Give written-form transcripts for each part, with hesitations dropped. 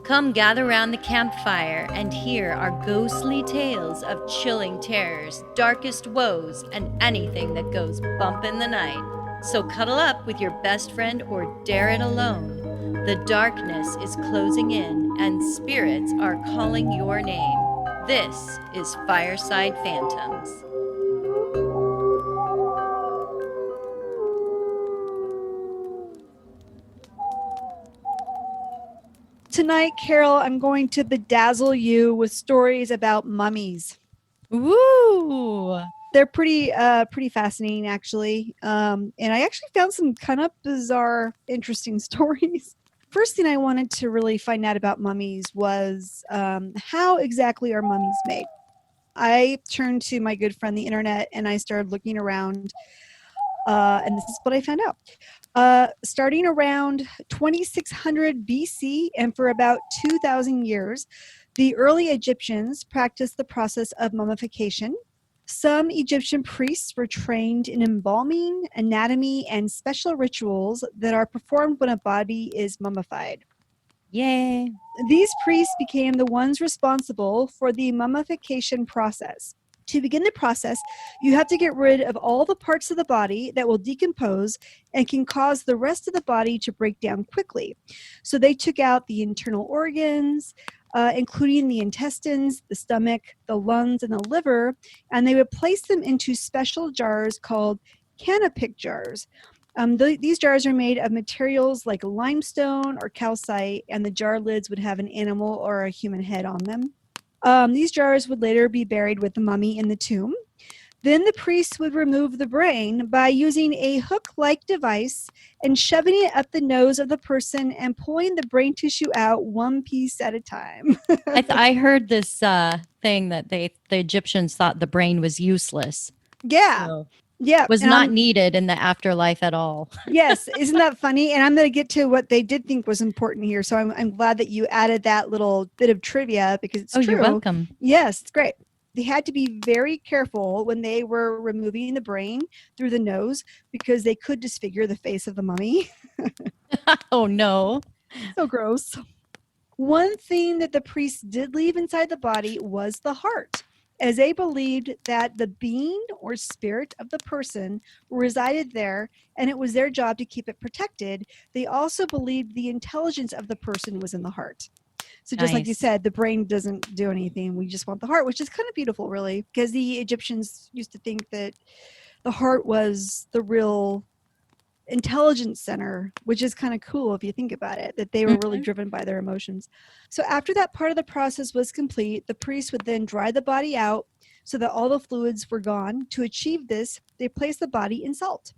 Come gather round the campfire and hear our ghostly tales of chilling terrors, darkest woes, and anything that goes bump in the night. So cuddle up with your best friend or dare it alone. The darkness is closing in and spirits are calling your name. This is Fireside Phantoms. Tonight, Carol, I'm going to bedazzle you with stories about mummies. Woo! They're pretty fascinating, actually. And I actually found some kind of bizarre, interesting stories. First thing I wanted to really find out about mummies was how exactly are mummies made? I turned to my good friend, the internet, and I started looking around. And this is what I found out. Starting around 2600 BC and for about 2,000 years, the early Egyptians practiced the process of mummification. Some Egyptian priests were trained in embalming, anatomy, and special rituals that are performed when a body is mummified. Yay! These priests became the ones responsible for the mummification process. To begin the process, you have to get rid of all the parts of the body that will decompose and can cause the rest of the body to break down quickly. So they took out the internal organs, including the intestines, the stomach, the lungs, and the liver, and they would place them into special jars called canopic jars. These jars are made of materials like limestone or calcite, and the jar lids would have an animal or a human head on them. These jars would later be buried with the mummy in the tomb. Then the priests would remove the brain by using a hook-like device and shoving it up the nose of the person and pulling the brain tissue out one piece at a time. I heard this thing that the Egyptians thought the brain was useless. Yeah. So yeah. was not needed in the afterlife at all. Yes. Isn't that funny? And I'm going to get to what they did think was important here. So I'm glad that you added that little bit of trivia because it's true. You're welcome. Yes, it's great. They had to be very careful when they were removing the brain through the nose because they could disfigure the face of the mummy. Oh, no. So gross. One thing that the priests did leave inside the body was the heart, as they believed that the being or spirit of the person resided there, and it was their job to keep it protected. They also believed the intelligence of the person was in the heart. So just like you said, the brain doesn't do anything. We just want the heart, which is kind of beautiful, really, because the Egyptians used to think that the heart was the real intelligence center, which is kind of cool if you think about it, that they were really driven by their emotions. So after that part of the process was complete, the priest would then dry the body out so that all the fluids were gone. To achieve this, they placed the body in salt.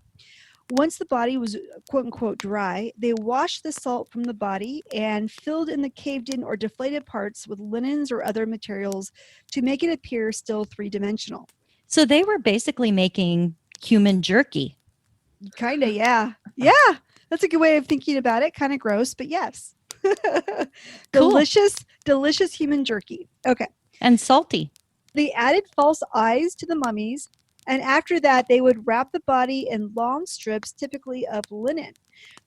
Once the body was quote unquote dry, they washed the salt from the body and filled in the caved in or deflated parts with linens or other materials to make it appear still three-dimensional. So they were basically making human jerky. Kind of, yeah. Yeah, that's a good way of thinking about it. Kind of gross, but yes. Delicious human jerky. Okay. And salty. They added false eyes to the mummies, and after that, they would wrap the body in long strips, typically of linen.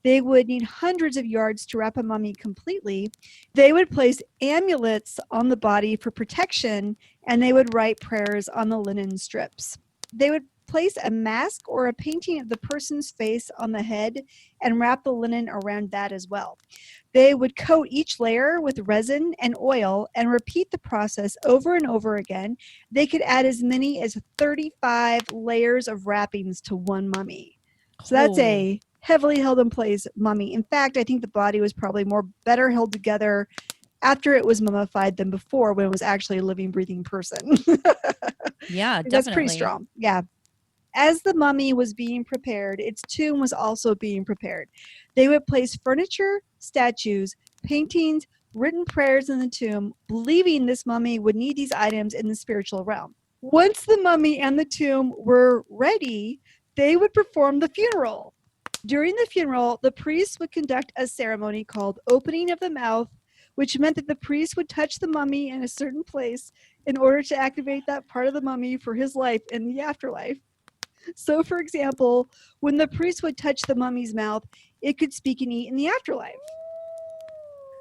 They would need hundreds of yards to wrap a mummy completely. They would place amulets on the body for protection, and they would write prayers on the linen strips. They would place a mask or a painting of the person's face on the head and wrap the linen around that as well. They would coat each layer with resin and oil and repeat the process over and over again. They could add as many as 35 layers of wrappings to one mummy. So that's a heavily held in place mummy. In fact, I think the body was probably better held together after it was mummified than before when it was actually a living, breathing person. Yeah, definitely. That's pretty strong. Yeah. As the mummy was being prepared, its tomb was also being prepared. They would place furniture, statues, paintings, written prayers in the tomb, believing this mummy would need these items in the spiritual realm. Once the mummy and the tomb were ready, they would perform the funeral. During the funeral, the priest would conduct a ceremony called opening of the mouth, which meant that the priest would touch the mummy in a certain place in order to activate that part of the mummy for his life in the afterlife. So, for example, when the priest would touch the mummy's mouth, it could speak and eat in the afterlife.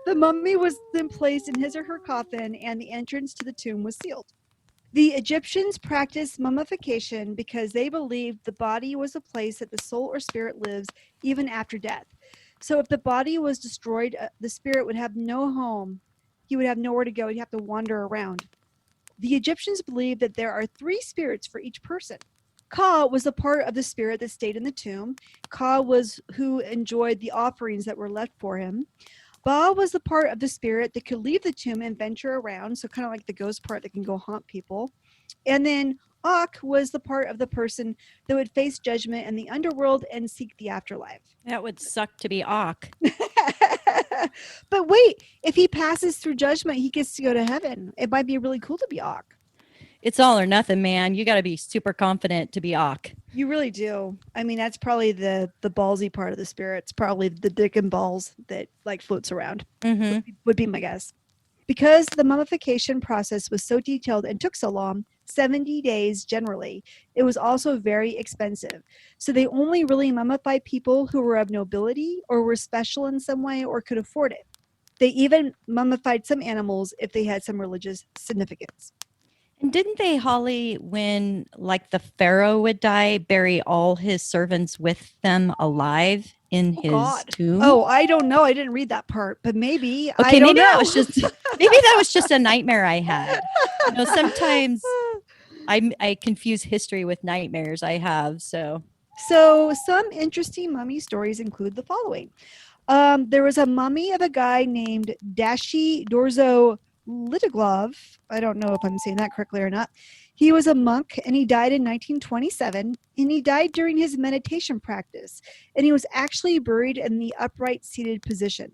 The mummy was then placed in his or her coffin, and the entrance to the tomb was sealed. The Egyptians practiced mummification because they believed the body was a place that the soul or spirit lives even after death. So if the body was destroyed, the spirit would have no home. He would have nowhere to go. He'd have to wander around. The Egyptians believed that there are 3 spirits for each person. Ka was the part of the spirit that stayed in the tomb. Ka was who enjoyed the offerings that were left for him. Ba was the part of the spirit that could leave the tomb and venture around, so kind of like the ghost part that can go haunt people. And then Ak was the part of the person that would face judgment in the underworld and seek the afterlife. That would suck to be Ak. But wait, if he passes through judgment, he gets to go to heaven. It might be really cool to be Ak. It's all or nothing, man. You got to be super confident to be Ak. You really do. I mean, that's probably the ballsy part of the spirit. It's probably the dick and balls that like floats around. Would be my guess. Because the mummification process was so detailed and took so long, 70 days generally, it was also very expensive. So they only really mummified people who were of nobility or were special in some way or could afford it. They even mummified some animals if they had some religious significance. And didn't they, Holly, when like the pharaoh would die, bury all his servants with them alive in his tomb? Oh, I don't know. I didn't read that part, but maybe. Okay, I don't maybe know. that was just a nightmare I had. You know, sometimes I confuse history with nightmares I have. So some interesting mummy stories include the following. There was a mummy of a guy named Dashi Dorzo Litoglov. I don't know if I'm saying that correctly or not. He was a monk and he died in 1927, and he died during his meditation practice, and he was actually buried in the upright seated position.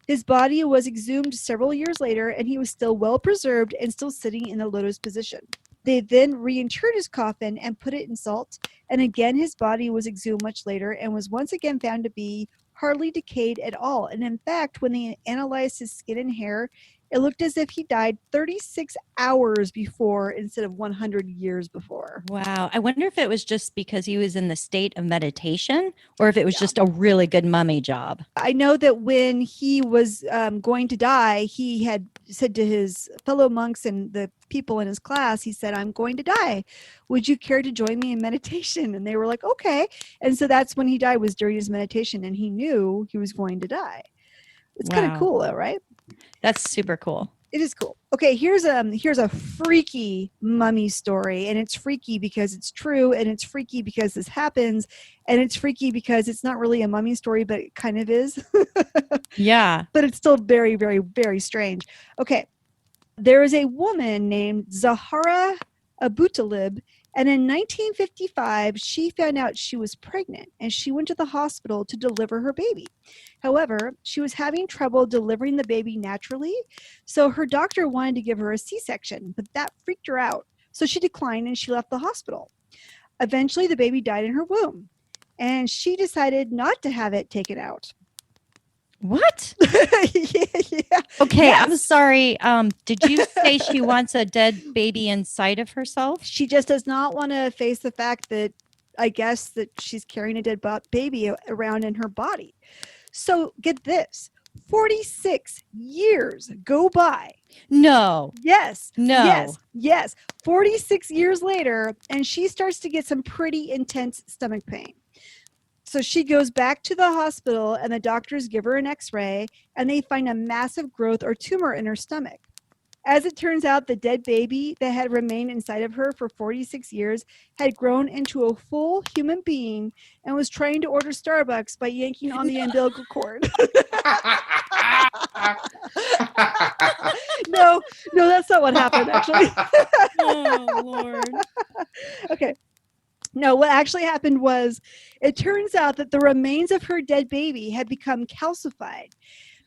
His body was exhumed several years later, and he was still well preserved and still sitting in the lotus position. They then reinterred his coffin and put it in salt, and again his body was exhumed much later and was once again found to be hardly decayed at all. And in fact, when they analyzed his skin and hair, it looked as if he died 36 hours before instead of 100 years before. Wow. I wonder if it was just because he was in the state of meditation or if it was just a really good mummy job. I know that when he was going to die, he had said to his fellow monks and the people in his class, he said, "I'm going to die. Would you care to join me in meditation?" And they were like, "Okay." And so that's when he died, was during his meditation, and he knew he was going to die. It's kind of cool though, right? That's super cool. It is cool. Okay, here's a freaky mummy story, and it's freaky because it's true, and it's freaky because this happens, and it's freaky because it's not really a mummy story, but it kind of is. Yeah. But it's still very, very, very strange. Okay, there is a woman named Zahara Abutalib, and in 1955, she found out she was pregnant, and she went to the hospital to deliver her baby. However, she was having trouble delivering the baby naturally, so her doctor wanted to give her a C-section, but that freaked her out. So she declined and she left the hospital. Eventually, the baby died in her womb, and she decided not to have it taken out. What? Yeah. Okay, yes. I'm sorry. Did you say she wants a dead baby inside of herself? She just does not want to face the fact that, I guess, that she's carrying a dead baby around in her body. So get this, 46 years go by. No. Yes. No. Yes. Yes. 46 years later, and she starts to get some pretty intense stomach pain. So she goes back to the hospital, and the doctors give her an x-ray, and they find a massive growth or tumor in her stomach. As it turns out, the dead baby that had remained inside of her for 46 years had grown into a full human being and was trying to order Starbucks by yanking on the umbilical cord. No, that's not what happened, actually. Oh, Lord. Okay. No, what actually happened was, it turns out that the remains of her dead baby had become calcified.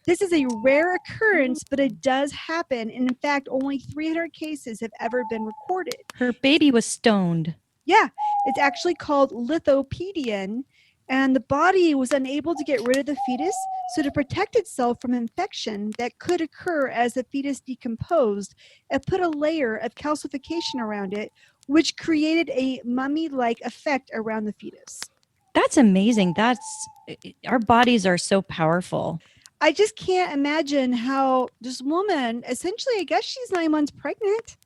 This is a rare occurrence, but it does happen. And in fact, only 300 cases have ever been recorded. Her baby was stoned. Yeah, it's actually called lithopedion. And the body was unable to get rid of the fetus. So to protect itself from infection that could occur as the fetus decomposed, it put a layer of calcification around it, which created a mummy-like effect around the fetus. That's amazing. Our bodies are so powerful. I just can't imagine how this woman, essentially, I guess she's 9 months pregnant.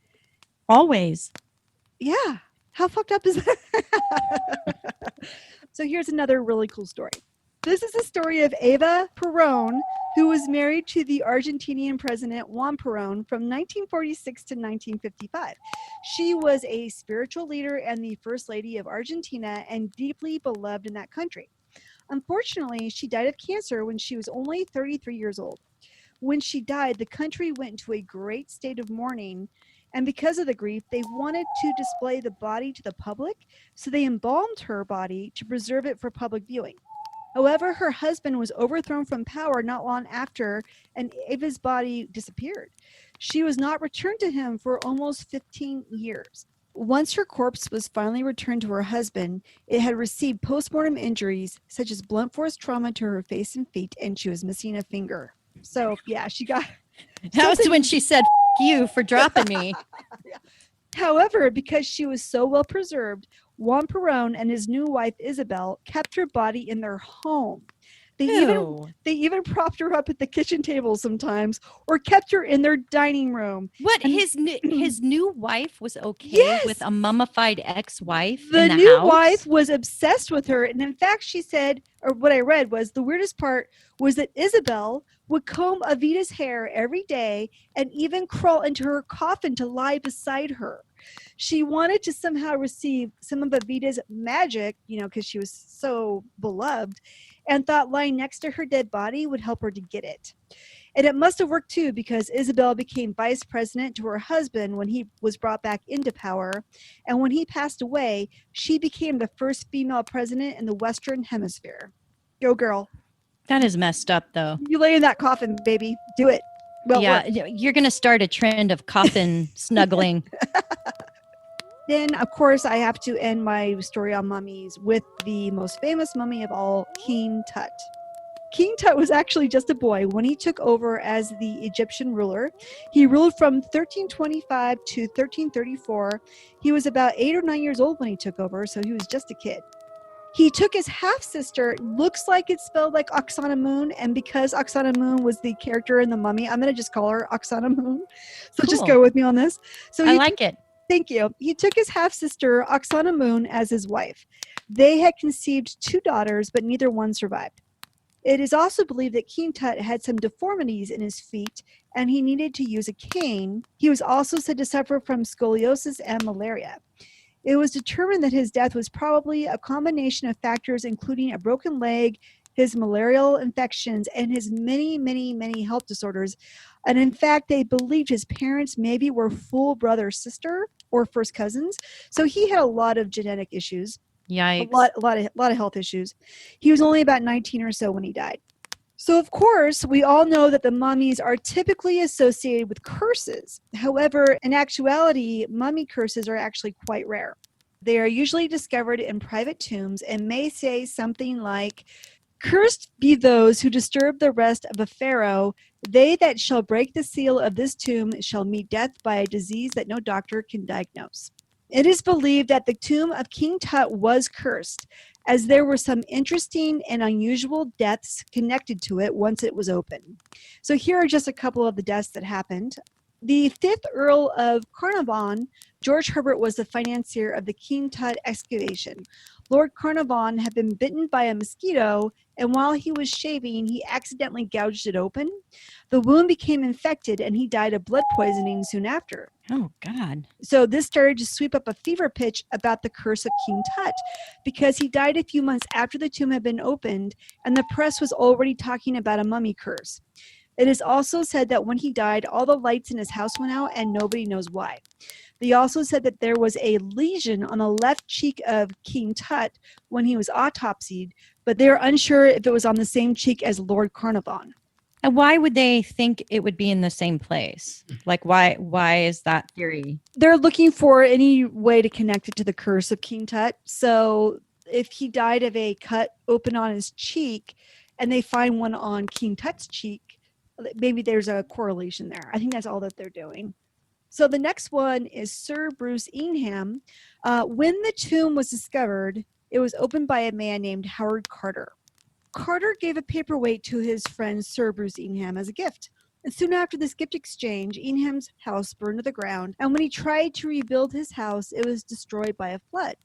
Always. Yeah. How fucked up is that? So here's another really cool story. This is the story of Eva Perón, who was married to the Argentinian president Juan Perón from 1946 to 1955. She was a spiritual leader and the first lady of Argentina and deeply beloved in that country. Unfortunately, she died of cancer when she was only 33 years old. When she died, the country went into a great state of mourning, and because of the grief, they wanted to display the body to the public, so they embalmed her body to preserve it for public viewing. However, her husband was overthrown from power not long after, and Ava's body disappeared. She was not returned to him for almost 15 years. Once her corpse was finally returned to her husband, it had received postmortem injuries such as blunt force trauma to her face and feet, and she was missing a finger. So, yeah, she got... That was when she said, "F you for dropping me." However, because she was so well preserved, Juan Perón and his new wife Isabel kept her body in their home. They even propped her up at the kitchen table sometimes, or kept her in their dining room. What, And his new wife was okay Yes! with a mummified ex-wife the in the new house? wife was obsessed with her, and in fact, she said, or what I read was, the weirdest part was that Isabel would comb Evita's hair every day and even crawl into her coffin to lie beside her. She wanted to somehow receive some of Evita's magic, because she was so beloved, and thought lying next to her dead body would help her to get it. And it must have worked too, because Isabel became vice president to her husband when he was brought back into power. And when he passed away, she became the first female president in the Western Hemisphere. Go girl. That is messed up, though. You lay in that coffin, baby. Do it. Well, yeah, you're going to start a trend of coffin snuggling. Then, of course, I have to end my story on mummies with the most famous mummy of all, King Tut. King Tut was actually just a boy when he took over as the Egyptian ruler. He ruled from 1325 to 1334. He was about 8 or 9 years old when he took over, so he was just a kid. He took his half-sister, looks like it's spelled like Oksana Moon, and because Oksana Moon was the character in the mummy, I'm going to just call her Oksana Moon. So Just go with me on this. So I like it. Thank you. He took his half-sister, Oksana Moon, as his wife. They had conceived 2 daughters, but neither one survived. It is also believed that King Tut had some deformities in his feet, and he needed to use a cane. He was also said to suffer from scoliosis and malaria. It was determined that his death was probably a combination of factors, including a broken leg, his malarial infections, and his many, many, many health disorders. And in fact, they believed his parents maybe were full brother, sister, or first cousins. So he had a lot of genetic issues. Yikes. A lot of health issues. He was only about 19 or so when he died. So, of course, we all know that the mummies are typically associated with curses. However, in actuality, mummy curses are actually quite rare. They are usually discovered in private tombs and may say something like, "Cursed be those who disturb the rest of a pharaoh. They that shall break the seal of this tomb shall meet death by a disease that no doctor can diagnose." It is believed that the tomb of King Tut was cursed, as there were some interesting and unusual deaths connected to it once it was open. So here are just a couple of the deaths that happened. The 5th Earl of Carnarvon, George Herbert, was the financier of the King Tut excavation. Lord Carnarvon had been bitten by a mosquito, and while he was shaving, he accidentally gouged it open. The wound became infected, and he died of blood poisoning soon after. Oh, God. So this started to sweep up a fever pitch about the curse of King Tut, because he died a few months after the tomb had been opened, and the press was already talking about a mummy curse. It is also said that when he died, all the lights in his house went out, and nobody knows why. They also said that there was a lesion on the left cheek of King Tut when he was autopsied, but they are unsure if it was on the same cheek as Lord Carnarvon. And why would they think it would be in the same place? Like, why is that theory? They're looking for any way to connect it to the curse of King Tut. So if he died of a cut open on his cheek and they find one on King Tut's cheek, maybe there's a correlation there. I think that's all that they're doing. So the next one is Sir Bruce Ingham. When the tomb was discovered, it was opened by a man named Howard Carter. Carter gave a paperweight to his friend Sir Bruce Ingham as a gift. And soon after this gift exchange, Ingham's house burned to the ground, and when he tried to rebuild his house, it was destroyed by a flood.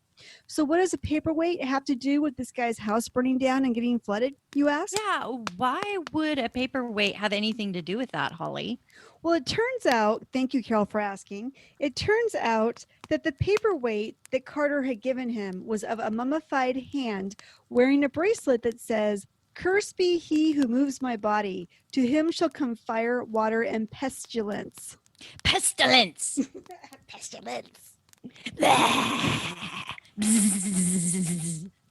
So what does a paperweight have to do with this guy's house burning down and getting flooded, you ask? Yeah, why would a paperweight have anything to do with that, Holly? Well, it turns out, thank you, Carol, for asking. It turns out that the paperweight that Carter had given him was of a mummified hand wearing a bracelet that says, "Cursed be he who moves my body. To him shall come fire, water, and pestilence." Pestilence! Pestilence.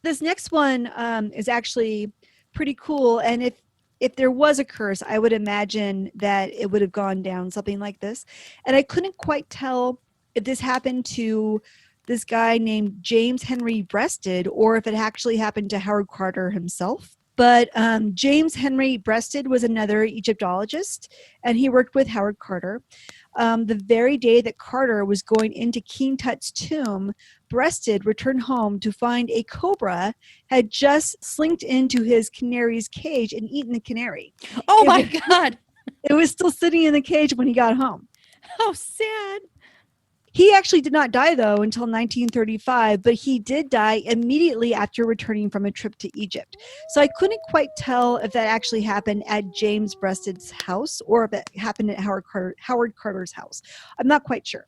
This next one is actually pretty cool. And if there was a curse, I would imagine that it would have gone down something like this. And I couldn't quite tell if this happened to this guy named James Henry Breasted or if it actually happened to Howard Carter himself. But James Henry Breasted was another Egyptologist, and he worked with Howard Carter. The very day that Carter was going into King Tut's tomb, Breasted returned home to find a cobra had just slinked into his canary's cage and eaten the canary. Oh my God. It was still sitting in the cage when he got home. How sad. He actually did not die, though, until 1935, but he did die immediately after returning from a trip to Egypt. So I couldn't quite tell if that actually happened at James Breasted's house or if it happened at Howard Carter's house. I'm not quite sure.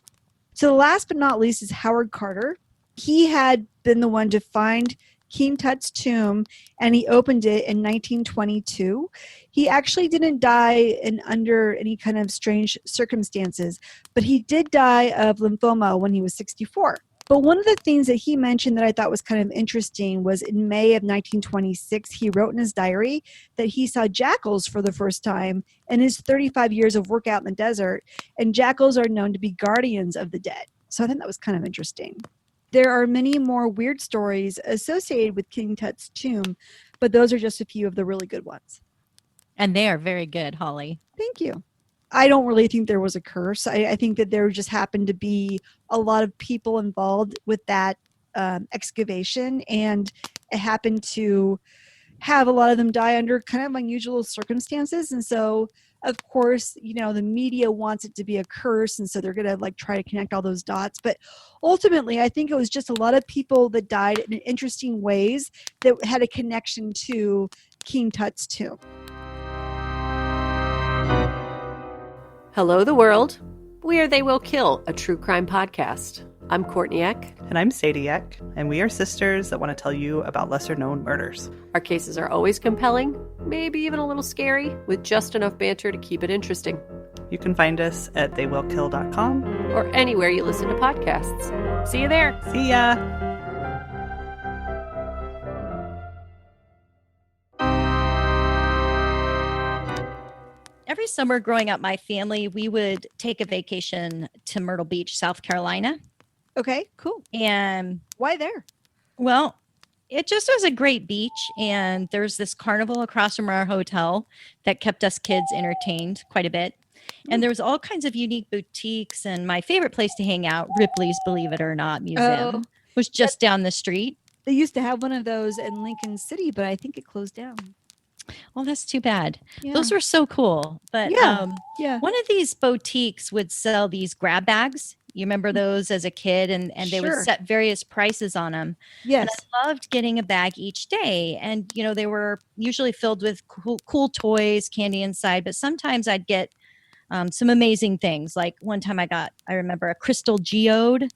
So the last but not least is Howard Carter. He had been the one to find King Tut's tomb, and he opened it in 1922. He actually didn't die under any kind of strange circumstances, but he did die of lymphoma when he was 64. But one of the things that he mentioned that I thought was kind of interesting was in May of 1926, he wrote in his diary that he saw jackals for the first time in his 35 years of work out in the desert, and jackals are known to be guardians of the dead. So I think that was kind of interesting. There are many more weird stories associated with King Tut's tomb, but those are just a few of the really good ones. And they are very good, Holly. Thank you. I don't really think there was a curse. I think that there just happened to be a lot of people involved with that excavation, and it happened to have a lot of them die under kind of unusual circumstances. And so, of course, you know, the media wants it to be a curse, and so they're going to try to connect all those dots. But ultimately, I think it was just a lot of people that died in interesting ways that had a connection to King Tut's tomb. Hello, the world. We are They Will Kill, a true crime podcast. I'm Courtney Eck. And I'm Sadie Eck, and we are sisters that want to tell you about lesser-known murders. Our cases are always compelling, maybe even a little scary, with just enough banter to keep it interesting. You can find us at theywillkill.com. Or anywhere you listen to podcasts. See you there. See ya! Every summer growing up, my family, we would take a vacation to Myrtle Beach, South Carolina. Okay, cool. And Why there? well, it just was a great beach. And there's this carnival across from our hotel that kept us kids entertained quite a bit. And there was all kinds of unique boutiques. And my favorite place to hang out, Ripley's Believe It or Not Museum, was just down the street. They used to have one of those in Lincoln City, but I think it closed down. Well, that's too bad. Yeah. Those were so cool. But Yeah. one of these boutiques would sell these grab bags. You remember those as a kid, and they would Sure. set various prices on them. Yes. And I loved getting a bag each day. And, you know, they were usually filled with cool toys, candy inside. But sometimes I'd get some amazing things. Like one time I remember a crystal geode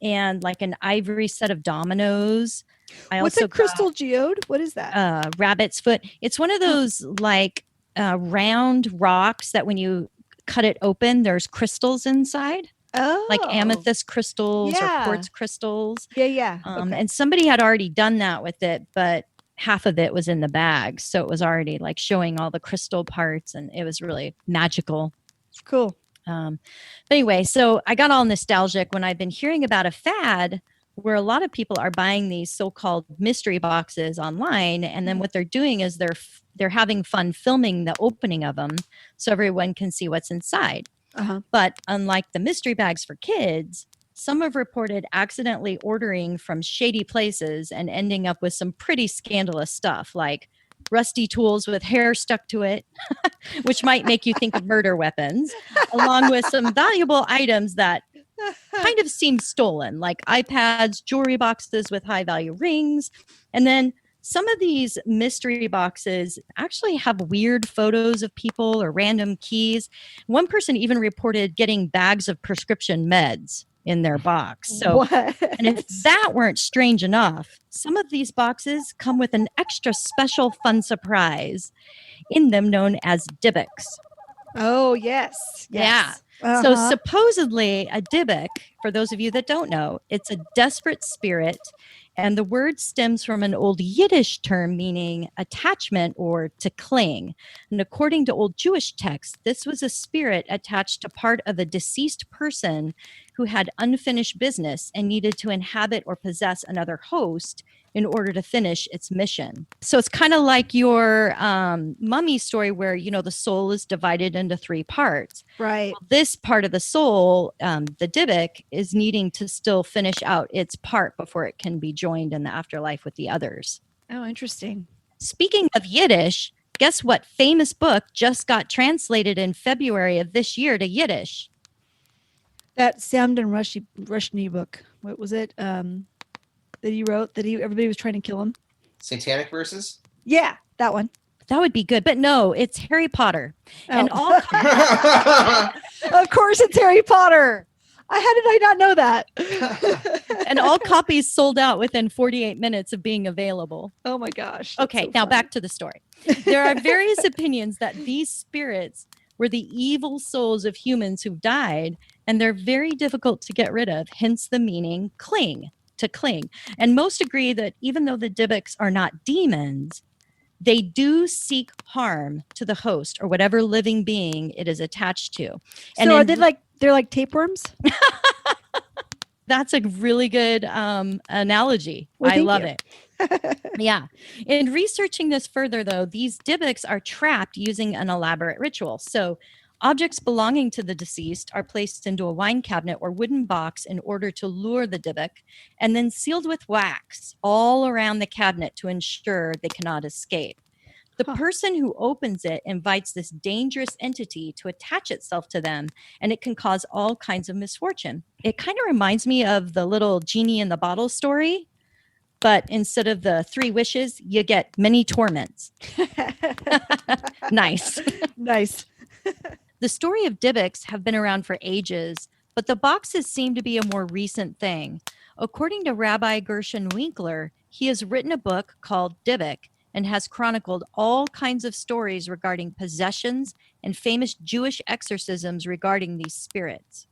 and like an ivory set of dominoes. What's a crystal geode? What is that? Rabbit's foot. It's one of those like round rocks that when you cut it open, there's crystals inside. Oh. Like amethyst crystals Yeah. or quartz crystals. Yeah. Okay. And somebody had already done that with it, but half of it was in the bag. So it was already like showing all the crystal parts, and it was really magical. Cool. But anyway, so I got all nostalgic when I've been hearing about a fad where a lot of people are buying these so-called mystery boxes online. And then what they're doing is they're having fun filming the opening of them so everyone can see what's inside. Uh-huh. But unlike the mystery bags for kids, some have reported accidentally ordering from shady places and ending up with some pretty scandalous stuff like rusty tools with hair stuck to it, which might make you think of murder weapons, along with some valuable items that kind of seem stolen, like iPads, jewelry boxes with high value rings. And then some of these mystery boxes actually have weird photos of people or random keys. One person even reported getting bags of prescription meds in their box. So, What? and if that weren't strange enough, some of these boxes come with an extra special fun surprise in them known as DYBBUKs. Oh, yes. Yeah. Uh-huh. So supposedly a DYBBUK, for those of you that don't know, it's a desperate spirit. And the word stems from an old Yiddish term meaning attachment or to cling. And according to old Jewish texts, this was a spirit attached to part of a deceased person who had unfinished business and needed to inhabit or possess another host in order to finish its mission. So it's kind of like your mummy story where, the soul is divided into 3 parts. Right. This part of the soul, the DYBBUK, is needing to still finish out its part before it can be joined in the afterlife with the others. Oh, interesting. Speaking of Yiddish, guess what famous book just got translated in February of this year to Yiddish? That Samdon Rushdie book. What was it? That he wrote everybody was trying to kill him. Satanic Verses? Yeah, that one. That would be good, but no, it's Harry Potter. Oh. And all Of course it's Harry Potter. How did I not know that? and all copies sold out within 48 minutes of being available. Oh my gosh. that's Okay, so now fun. back to the story. There are various opinions that these spirits were the evil souls of humans who've died, and they're very difficult to get rid of, hence the meaning to cling. And most agree that even though the DYBBUKs are not demons, they do seek harm to the host or whatever living being it is attached to. And So are in- they're like tapeworms? That's a really good analogy. Well, I thank love you. it. Yeah. In researching this further, though, these DYBBUKs are trapped using an elaborate ritual. So objects belonging to the deceased are placed into a wine cabinet or wooden box in order to lure the DYBBUK and then sealed with wax all around the cabinet to ensure they cannot escape. The person who opens it invites this dangerous entity to attach itself to them, and it can cause all kinds of misfortune. It kind of reminds me of the little genie in the bottle story, but instead of the 3 wishes, you get many torments. Nice. Nice. The story of DYBBUKs have been around for ages, but the boxes seem to be a more recent thing. According to Rabbi Gershon Winkler, he has written a book called DYBBUK and has chronicled all kinds of stories regarding possessions and famous Jewish exorcisms regarding these spirits.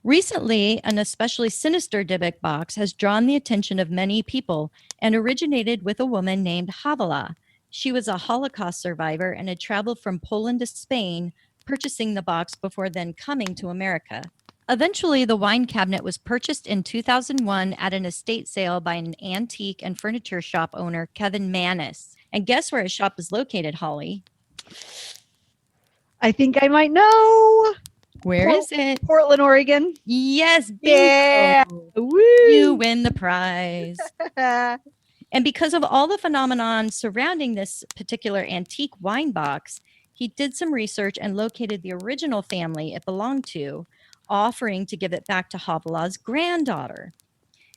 Recently, an especially sinister DYBBUK box has drawn the attention of many people and originated with a woman named Havilah. She was a Holocaust survivor and had traveled from Poland to Spain, purchasing the box before then coming to America. Eventually, the wine cabinet was purchased in 2001 at an estate sale by an antique and furniture shop owner, Kevin Mannis. And guess where his shop is located, Holly? I think I might know. Where is it? Portland, Oregon. Yes, bingo. Yeah. Woo. You win the prize. And because of all the phenomenon surrounding this particular antique wine box, he did some research and located the original family it belonged to, offering to give it back to Havilah's granddaughter.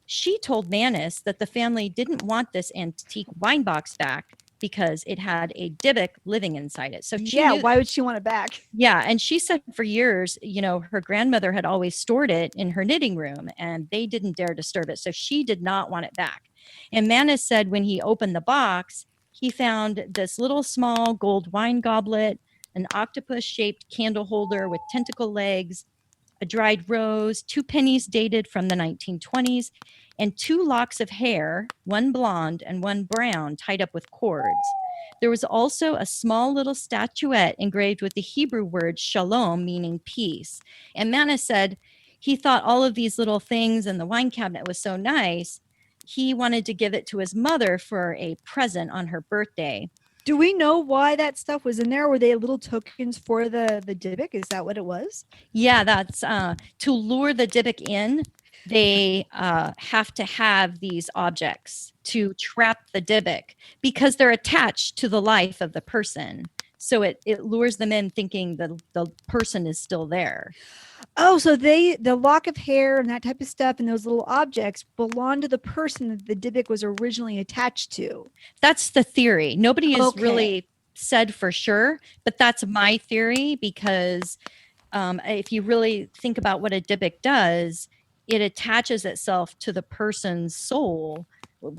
She told Mannis that the family didn't want this antique wine box back because it had a DYBBUK living inside it. So she knew- why would she want it back? Yeah, and she said for years, her grandmother had always stored it in her knitting room and they didn't dare disturb it. So she did not want it back. And Mannis said when he opened the box, he found this little small gold wine goblet, an octopus-shaped candle holder with tentacle legs, a dried rose, 2 pennies dated from the 1920s, and 2 locks of hair, one blonde and one brown, tied up with cords. There was also a small little statuette engraved with the Hebrew word shalom, meaning peace. And Mannis said he thought all of these little things in the wine cabinet was so nice, he wanted to give it to his mother for a present on her birthday. Do we know why that stuff was in there? Were they little tokens for the DYBBUK? Is that what it was? Yeah, that's to lure the DYBBUK in. they have to have these objects to trap the Dybbuk because they're attached to the life of the person. So it lures them in thinking the person is still there. Oh, so the lock of hair and that type of stuff and those little objects belong to the person that the Dybbuk was originally attached to. That's the theory. Nobody has Okay. really said for sure, but that's my theory because if you really think about what a Dybbuk does, it attaches itself to the person's soul,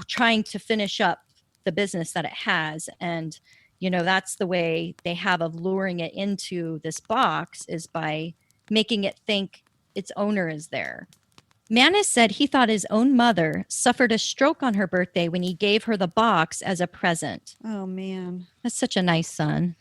trying to finish up the business that it has. And, that's the way they have of luring it into this box is by making it think its owner is there. Manis said he thought his own mother suffered a stroke on her birthday when he gave her the box as a present. Oh, man. That's such a nice son.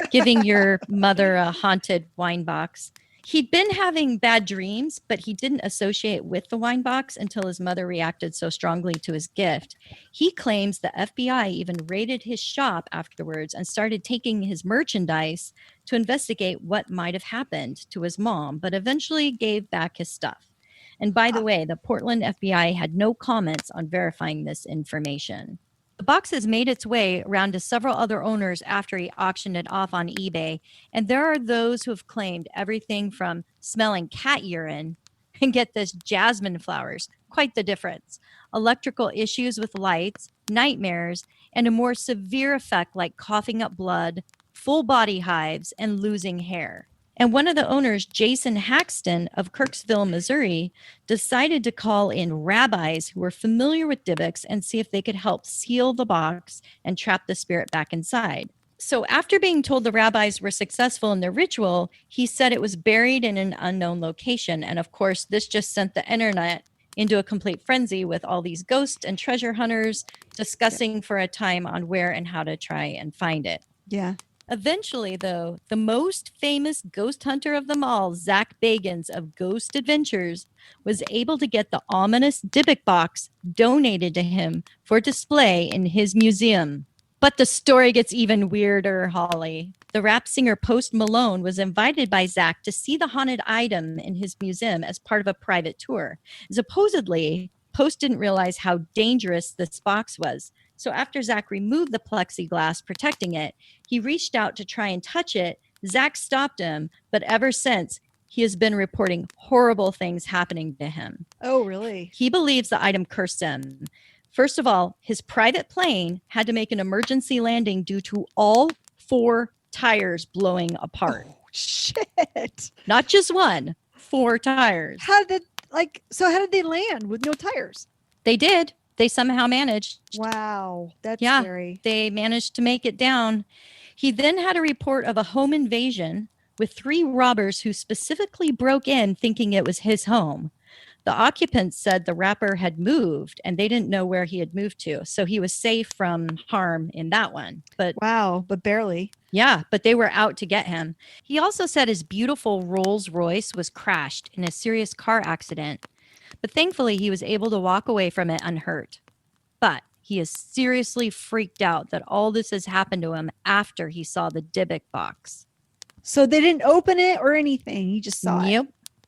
Giving your mother a haunted wine box. He'd been having bad dreams, but he didn't associate with the wine box until his mother reacted so strongly to his gift. He claims the FBI even raided his shop afterwards and started taking his merchandise to investigate what might have happened to his mom, but eventually gave back his stuff. And by the way, the Portland FBI had no comments on verifying this information. The box has made its way around to several other owners after he auctioned it off on eBay. And there are those who have claimed everything from smelling cat urine and get this jasmine flowers, quite the difference, electrical issues with lights, nightmares, and a more severe effect like coughing up blood, full body hives, and losing hair. And one of the owners, Jason Haxton of Kirksville, Missouri, decided to call in rabbis who were familiar with Dybbuks and see if they could help seal the box and trap the spirit back inside. So after being told the rabbis were successful in their ritual, he said it was buried in an unknown location. And of course, this just sent the internet into a complete frenzy with all these ghost and treasure hunters discussing for a time on where and how to try and find it. Yeah. Eventually, though, the most famous ghost hunter of them all, Zach Bagans of Ghost Adventures, was able to get the ominous Dybbuk box donated to him for display in his museum. But the story gets even weirder, Holly. The rap singer Post Malone was invited by Zach to see the haunted item in his museum as part of a private tour. Supposedly, Post didn't realize how dangerous this box was. So after Zach removed the plexiglass protecting it, he reached out to try and touch it. Zach stopped him, but ever since, he has been reporting horrible things happening to him. Oh, really? He believes the item cursed him. First of all, his private plane had to make an emergency landing due to all 4 tires blowing apart. Oh, shit. Not just one, 4 tires. How did they land with no tires? They did. They somehow managed. Wow, that's Yeah, scary. they managed to make it down. He then had a report of a home invasion with 3 robbers who specifically broke in thinking it was his home. The occupants said the rapper had moved and they didn't know where he had moved to. So he was safe from harm in that one. But Wow, but barely. yeah, but they were out to get him. He also said his beautiful Rolls Royce was crashed in a serious car accident. But thankfully, he was able to walk away from it unhurt. But he is seriously freaked out that all this has happened to him after he saw the Dybbuk box. So they didn't open it or anything. He just saw it. Yep.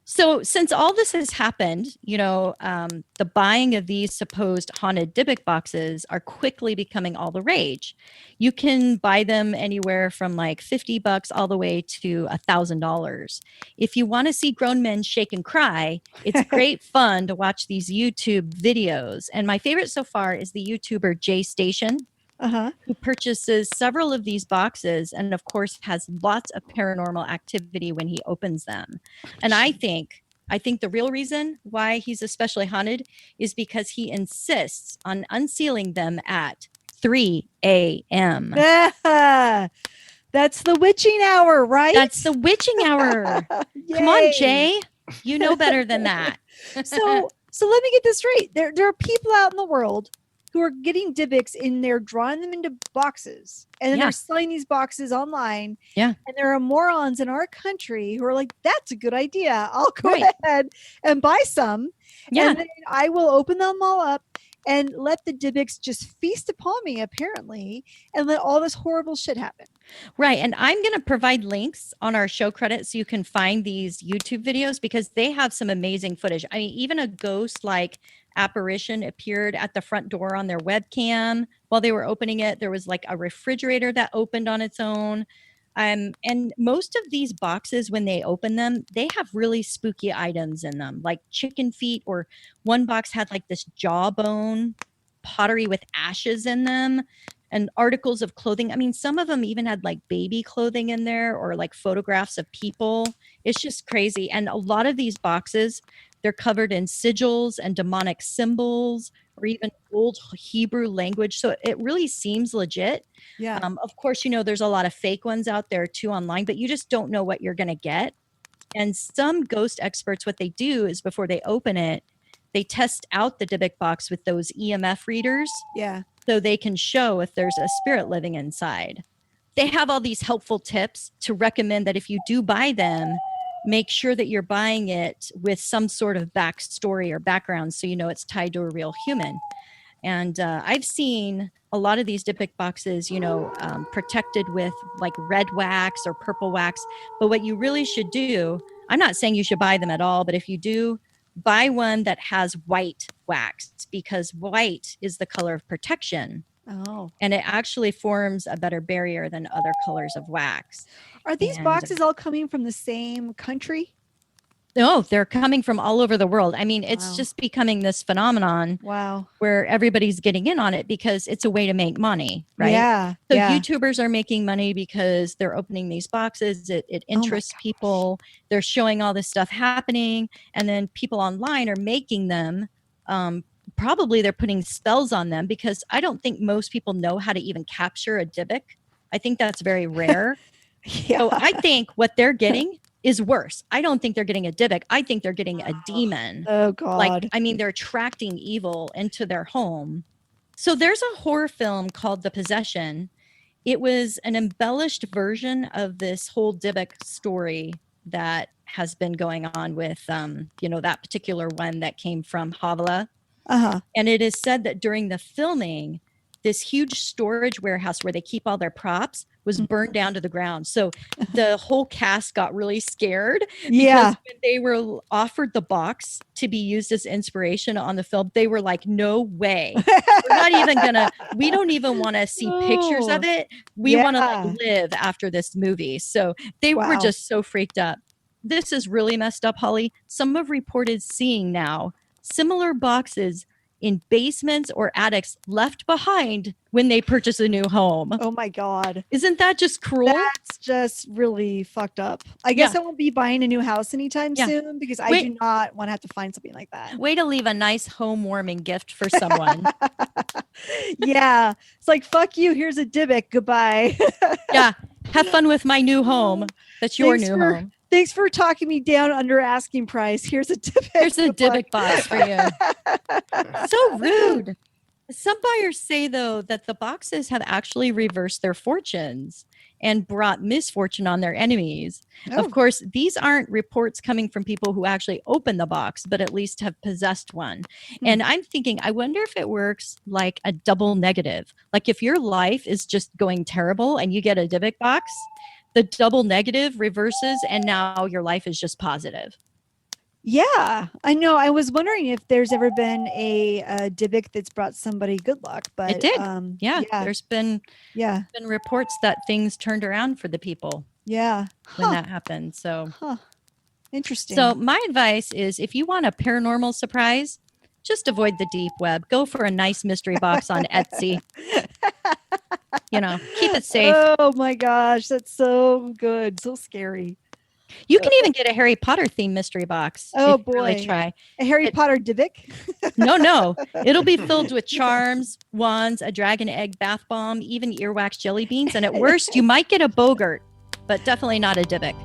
So since all this has happened, the buying of these supposed haunted Dybbuk boxes are quickly becoming all the rage. You can buy them anywhere from like $50 all the way to $1,000. If you want to see grown men shake and cry, it's great fun to watch these YouTube videos. And my favorite so far is the YouTuber Jay Station, who purchases several of these boxes and of course has lots of paranormal activity when he opens them. And I think the real reason why he's especially haunted is because he insists on unsealing them at 3 a.m. That's the witching hour, right? That's the witching hour. Come on, Jay. You know better than that. So let me get this straight. There are people out in the world who are getting Dybbuks and they're drawing them into boxes and then they're selling these boxes online. Yeah. And there are morons in our country who are like, that's a good idea. I'll go ahead and buy some. Yeah. And then I will open them all up and let the Dybbuks just feast upon me, apparently, and let all this horrible shit happen. Right. And I'm going to provide links on our show credits so you can find these YouTube videos because they have some amazing footage. I mean, even a ghost like apparition appeared at the front door on their webcam while they were opening it. There was like a refrigerator that opened on its own. And most of these boxes, when they open them, they have really spooky items in them, like chicken feet, or one box had like this jawbone pottery with ashes in them and articles of clothing. I mean, some of them even had like baby clothing in there or like photographs of people. It's just crazy. And a lot of these boxes, they're covered in sigils and demonic symbols or even old Hebrew language. So it really seems legit. Yeah. Of course, there's a lot of fake ones out there too online, but you just don't know what you're going to get. And some ghost experts, what they do is before they open it, they test out the Dybbuk box with those EMF readers. Yeah. So they can show if there's a spirit living inside. They have all these helpful tips to recommend that if you do buy them, make sure that you're buying it with some sort of backstory or background so it's tied to a real human. And I've seen a lot of these Dybbuk boxes, protected with like red wax or purple wax. But what you really should do, I'm not saying you should buy them at all, but if you do, buy one that has white wax because white is the color of protection. Oh. And it actually forms a better barrier than other colors of wax. Are these boxes all coming from the same country? No, they're coming from all over the world. I mean, it's Wow. just becoming this phenomenon Wow. where everybody's getting in on it because it's a way to make money, right? Yeah. So yeah. YouTubers are making money because they're opening these boxes. It interests people. They're showing all this stuff happening. And then people online are making them. Probably they're putting spells on them because I don't think most people know how to even capture a Dybbuk. I think that's very rare. Yeah. So I think what they're getting is worse. I don't think they're getting a Dybbuk. I think they're getting a demon. Oh God. Like, I mean, they're attracting evil into their home. So there's a horror film called The Possession. It was an embellished version of this whole Dybbuk story that has been going on with, that particular one that came from Havala. Uh-huh. And it is said that during the filming, this huge storage warehouse where they keep all their props was burned down to the ground. So the whole cast got really scared. Yeah. Because when they were offered the box to be used as inspiration on the film, they were like, no way. We're not even we don't even want to see pictures of it. We want to like live after this movie. So they were just so freaked up. This is really messed up, Holly. Some have reported seeing now similar boxes in basements or attics left behind when they purchase a new home. Oh my God. Isn't that just cruel? That's just really fucked up. I guess I won't be buying a new house anytime soon because I do not want to have to find something like that. Way to leave a nice home warming gift for someone. Yeah. It's like, fuck you. Here's a Dybbuk. Goodbye. Yeah. Have fun with my new home. That's your new home. Thanks for talking me down under asking price. Here's a Dybbuk. Here's a Dybbuk box for you. So rude. Some buyers say, though, that the boxes have actually reversed their fortunes and brought misfortune on their enemies. Oh. Of course, these aren't reports coming from people who actually open the box, but at least have possessed one. And I'm thinking, I wonder if it works like a double negative. Like if your life is just going terrible and you get a Dybbuk box, the double negative reverses and now your life is just positive. Yeah, I know. I was wondering if there's ever been a Dybbuk that's brought somebody good luck, but it did. There's been reports that things turned around for the people. Yeah, when that happened. So interesting. So my advice is, if you want a paranormal surprise, just avoid the deep web. Go for a nice mystery box on Etsy. Keep it safe. Oh my gosh, that's so good, so scary. You can even get a Harry Potter themed mystery box. Oh boy. Really try. A Harry Potter Dybbuk? No. It'll be filled with charms, wands, a dragon egg bath bomb, even earwax jelly beans. And at worst, you might get a Bogart, but definitely not a Dybbuk.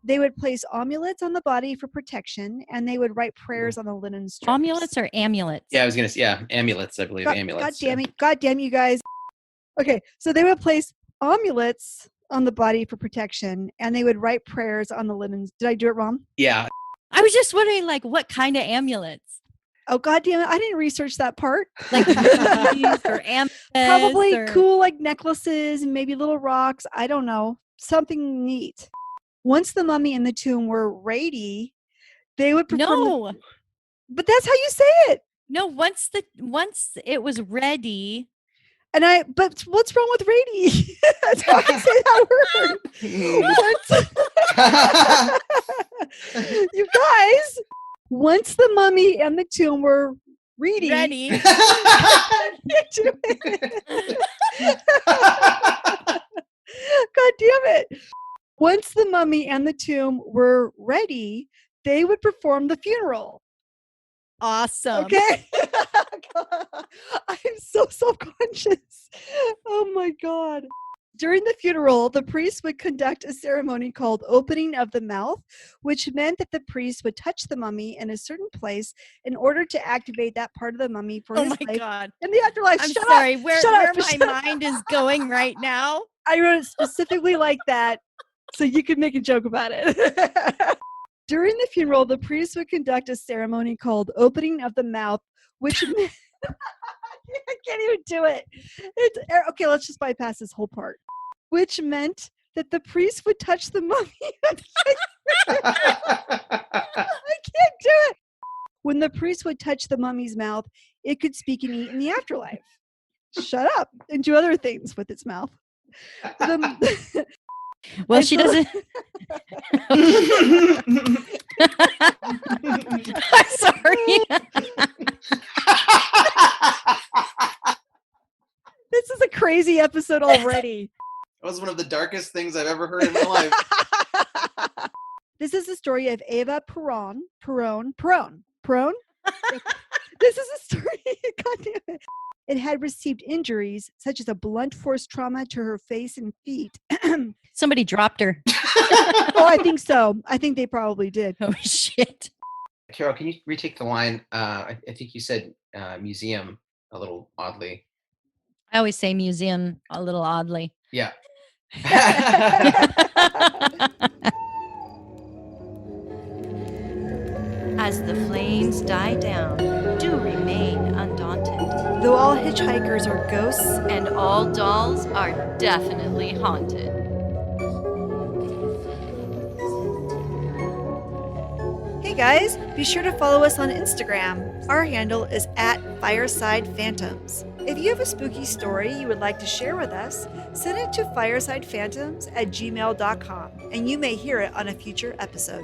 They would place amulets on the body for protection, and they would write prayers on the linen strips. Amulets or amulets? Yeah, I was going to say, amulets, I believe. Amulets. God damn you guys. Okay, so they would place amulets on the body for protection, and they would write prayers on the linens. Did I do it wrong? Yeah. I was just wondering, like, what kind of amulets? Oh, God damn it. I didn't research that part. Like rubies or amethyst? Probably or... cool, like necklaces and maybe little rocks. I don't know. Something neat. Once the mummy and the tomb were ready, they would perform. No. But that's how you say it. No, once it was ready. But what's wrong with ready? That's how I say that word. You guys, once the mummy and the tomb were ready. God damn it. Once the mummy and the tomb were ready, they would perform the funeral. Awesome. Okay. I'm so self-conscious. Oh my God. During the funeral, the priest would conduct a ceremony called opening of the mouth, which meant that the priest would touch the mummy in a certain place in order to activate that part of the mummy for his life God. in the afterlife. I'm Shut sorry. up. Where my mind is going right now. I wrote it specifically like that so you could make a joke about it. During the funeral, the priest would conduct a ceremony called opening of the mouth, which meant I can't even do it. Okay, let's just bypass this whole part. Which meant that the priest would touch the mummy. I can't do it. When the priest would touch the mummy's mouth, it could speak and eat in the afterlife. Shut up and do other things with its mouth. Well, she doesn't. I'm sorry. This is a crazy episode already. That was one of the darkest things I've ever heard in my life. This is the story of Eva Perón. This is a story. God damn it. It had received injuries such as a blunt force trauma to her face and feet. Somebody dropped her. Oh, I think so. I think they probably did. Oh, shit. Carol, can you retake the line? I think you said museum a little oddly. I always say museum a little oddly. Yeah. As the flames die down, do remain undaunted. Though all hitchhikers are ghosts, And all dolls are definitely haunted. hey guys, be sure to follow us on Instagram. Our handle is @FiresidePhantoms. If you have a spooky story you would like to share with us, send it to firesidephantoms@gmail.com and you may hear it on a future episode.